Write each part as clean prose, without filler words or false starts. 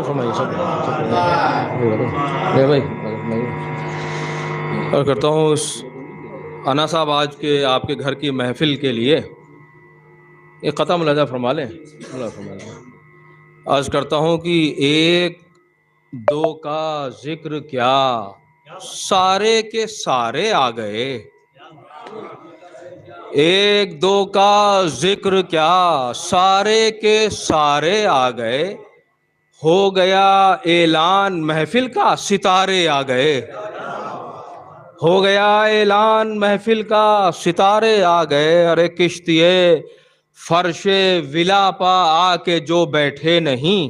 فرمائیے سب بھائی اور کرتا ہوں اس انا صاحب آج کے آپ کے گھر کی محفل کے لیے ایک قطع ملاحظہ فرما لیں. عرض کرتا ہوں کہ ایک دو کا ذکر کیا سارے کے سارے آ گئے. ایک دو کا ذکر کیا سارے کے سارے آ گئے. ہو گیا اعلان محفل کا ستارے آ گئے. ہو گیا اعلان محفل کا ستارے آ گئے. ارے کشتیے فرش ولا پا آ کے جو بیٹھے نہیں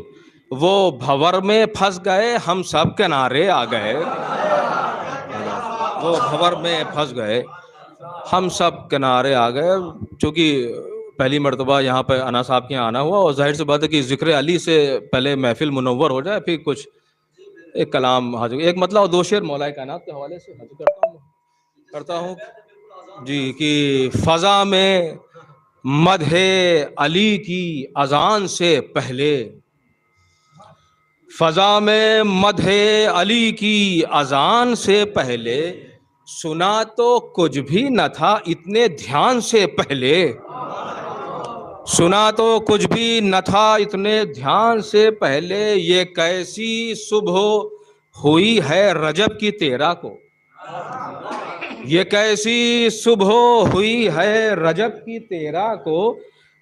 وہ بھور میں پھنس گئے. ہم سب کنارے آ گئے. وہ بھور میں پھنس گئے ہم سب کنارے آ گئے. چونکہ پہلی مرتبہ یہاں پہ انا صاحب کے یہاں آنا ہوا اور ظاہر سی بات ہے کہ ذکر علی سے پہلے محفل منور ہو جائے پھر کچھ ایک کلام حاضر ایک مطلب اور دو شعر مولا کائنات کے حوالے سے حاضر کرتا ہوں جی کہ فضا میں مدح علی کی اذان سے پہلے فضا میں مدح علی کی اذان سے پہلے سنا تو کچھ بھی نہ تھا اتنے دھیان سے پہلے. سنا تو کچھ بھی نہ تھا اتنے دھیان سے پہلے. یہ کیسی صبح ہوئی ہے رجب کی 13 کو. یہ کیسی صبح ہوئی ہے رجب کی 13 کو.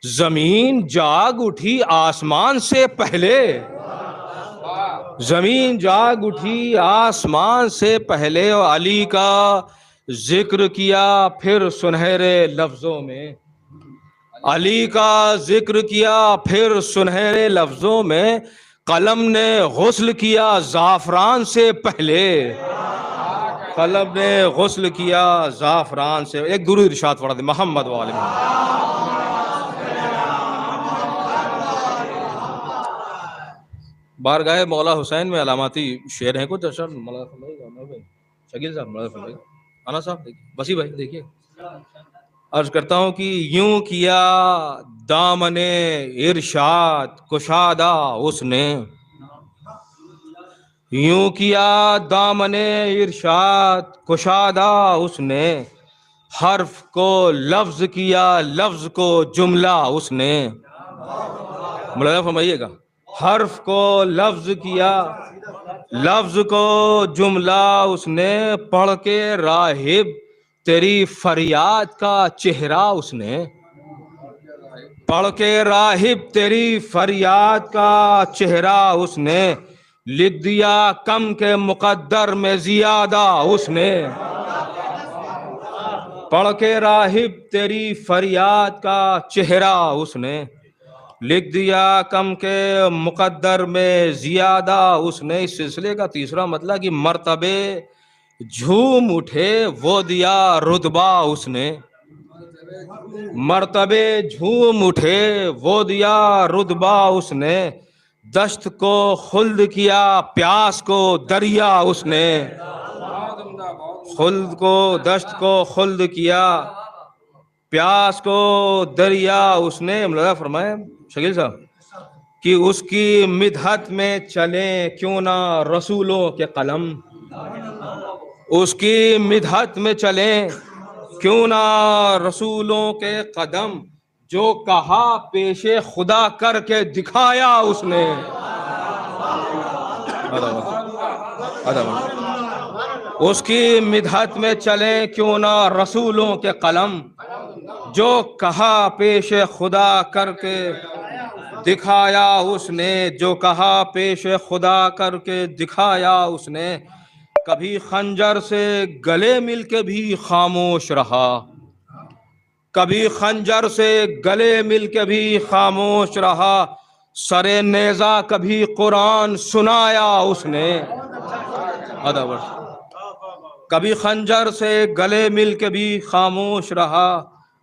زمین جاگ اٹھی آسمان سے پہلے. زمین جاگ اٹھی آسمان سے پہلے. علی کا ذکر کیا پھر سنہرے لفظوں میں. علی کا ذکر کیا پھر سنہرے لفظوں میں. قلم نے غسل کیا زعفران سے پہلے. قلم نے غسل کیا زعفران سے. ایک درود ارشاد پڑھا دے محمد والے محمد. بارگاہ مولا حسین میں علاماتی شعر ہیں کچھ. اچھا شکیل صاحب انا صاحب دیکھیے وسیع بھائی دیکھیے. عرض کرتا ہوں کہ یوں کیا دامن ارشاد کشادہ اس نے. یوں کیا دامن ارشاد کشادہ اس نے. حرف کو لفظ کیا لفظ کو جملہ اس نے. ملاحظہ فرمائیے گا. حرف کو لفظ کیا لفظ کو جملہ اس نے. پڑھ کے راہب تیری فریاد کا چہرہ اس نے. پڑھ کے راہب تیری فریاد کا چہرہ اس نے. لکھ دیا کم کے مقدر میں زیادہ اس نے. پڑھ کے راہب تیری فریاد کا چہرہ اس نے. لکھ دیا کم کے مقدر میں زیادہ اس نے. اس سلسلے کا تیسرا مطلب کہ مرتبے جھوم اٹھے وہ دیا رتبہ اس نے. مرتبے جھوم اٹھے وہ دیا رتبہ اس نے. دشت کو خلد کیا پیاس کو دریا اس نے. خلد کو دشت کو خلد کیا پیاس کو دریا اس نے. ملاحظہ فرمائیں شکیل صاحب کہ اس کی مدحت میں چلیں کیوں نہ رسولوں کے قلم. اس کی مدحت میں چلیں کیوں نہ رسولوں کے قدم. جو کہا پیش خدا کر کے دکھایا اس نے. اس کی مدحت میں چلیں کیوں نہ رسولوں کے قلم. جو کہا پیش خدا کر کے دکھایا اس نے. جو کہا پیش خدا کر کے دکھایا اس نے. کبھی خنجر سے گلے مل کے بھی خاموش رہا. کبھی خنجر سے گلے مل کے بھی خاموش رہا. سرے نیزہ کبھی قرآن سنایا اس نے. کبھی خنجر سے گلے مل کے بھی خاموش رہا.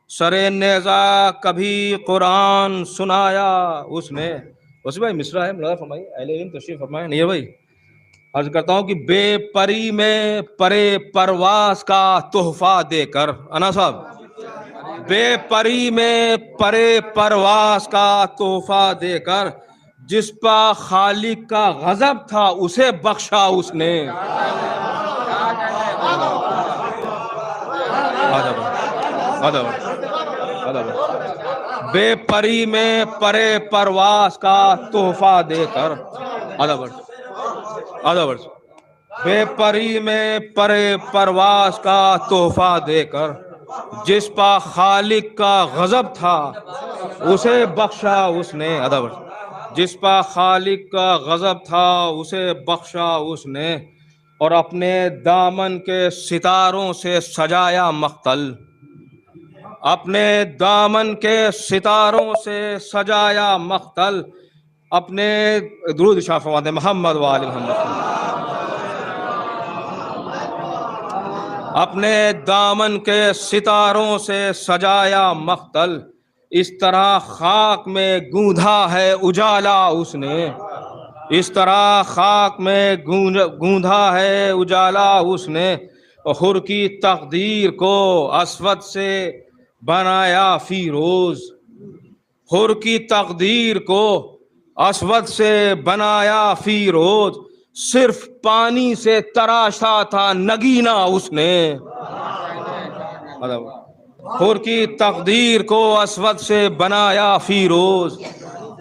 سرے نیزہ کبھی قرآن سنایا اس نے. وسیع بھائی مصرع ہے ملاحظہ فرمائیے. اہل علم تشریف فرمائیں. نہیں بھائی عرض کرتا ہوں کہ بے پری میں پرے پرواز کا تحفہ دے کر. انا صاحب بے پری میں پرے پرواز کا تحفہ دے کر جس پر خالق کا غضب تھا اسے بخشا اس نے. بے پری میں پرے پرواز کا تحفہ دے کر. بے پری میں پرے پرواز کا تحفہ دے کر جس پر خالق کا غضب تھا اسے بخشا اس نے. جس پر خالق کا غضب تھا اسے بخشا اس نے. اور اپنے دامن کے ستاروں سے سجایا مقتل. اپنے دامن کے ستاروں سے سجایا مقتل. اپنے درود شاہ فرماتے محمد وآل محمد. اپنے دامن کے ستاروں سے سجایا مقتل. اس طرح خاک میں گوندھا ہے اجالا اس نے. اس طرح خاک میں گوندھا ہے اجالا اس نے. حر کی تقدیر کو اسود سے بنایا فیروز. حر کی تقدیر کو اسود سے بنایا فیروز. صرف پانی سے تراشا تھا نگینا اس نے. حر کی تقدیر کو اسود سے بنایا فیروز.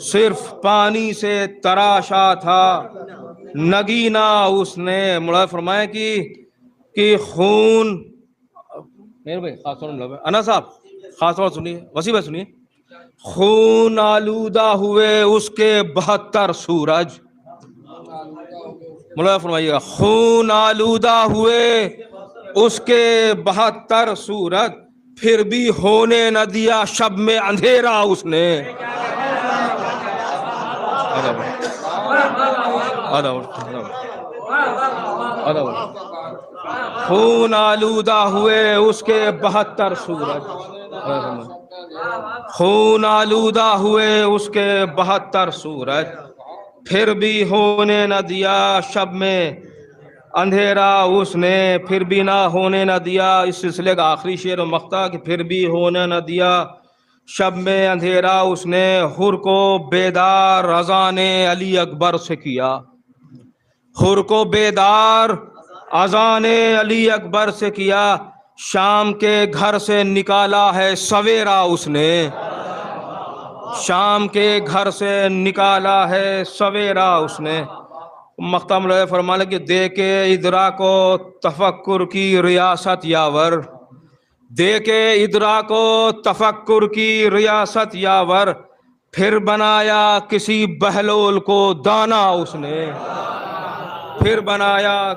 صرف پانی سے تراشا تھا نگینا اس نے. مولا فرمایا کہ خون انا صاحب خاص طور سنیے, وسیع بھائی سنیے. خون آلودہ ہوئے اس کے 72 سورج. مولا فرمائیے گا خون آلودہ ہوئے اس کے 72 سورج. پھر بھی ہونے نہ دیا شب میں اندھیرا اس نے. خون آلودہ ہوئے اس کے 72 سورج. خون آلودہ ہوئے اس کے 72 سورج. پھر بھی ہونے نہ دیا شب میں اندھیرا اس نے. پھر بھی نہ ہونے نہ دیا. اس سلسلے کا آخری شعر و مقطع کہ پھر بھی ہونے نہ دیا شب میں اندھیرا اس نے. حر کو بیدار اذان علی اکبر سے کیا. حر کو بیدار اذان علی اکبر سے کیا. شام کے گھر سے نکالا ہے سویرا اس نے. شام کے گھر سے نکالا ہے سویرا اس نے. مقطع میں فرمانے کہ دے کے ادراک و تفکر کی ریاست یاور. دے کے ادراک و تفکر کی ریاست یاور. پھر بنایا کسی بہلول کو دانا اس نے. پھر بنایا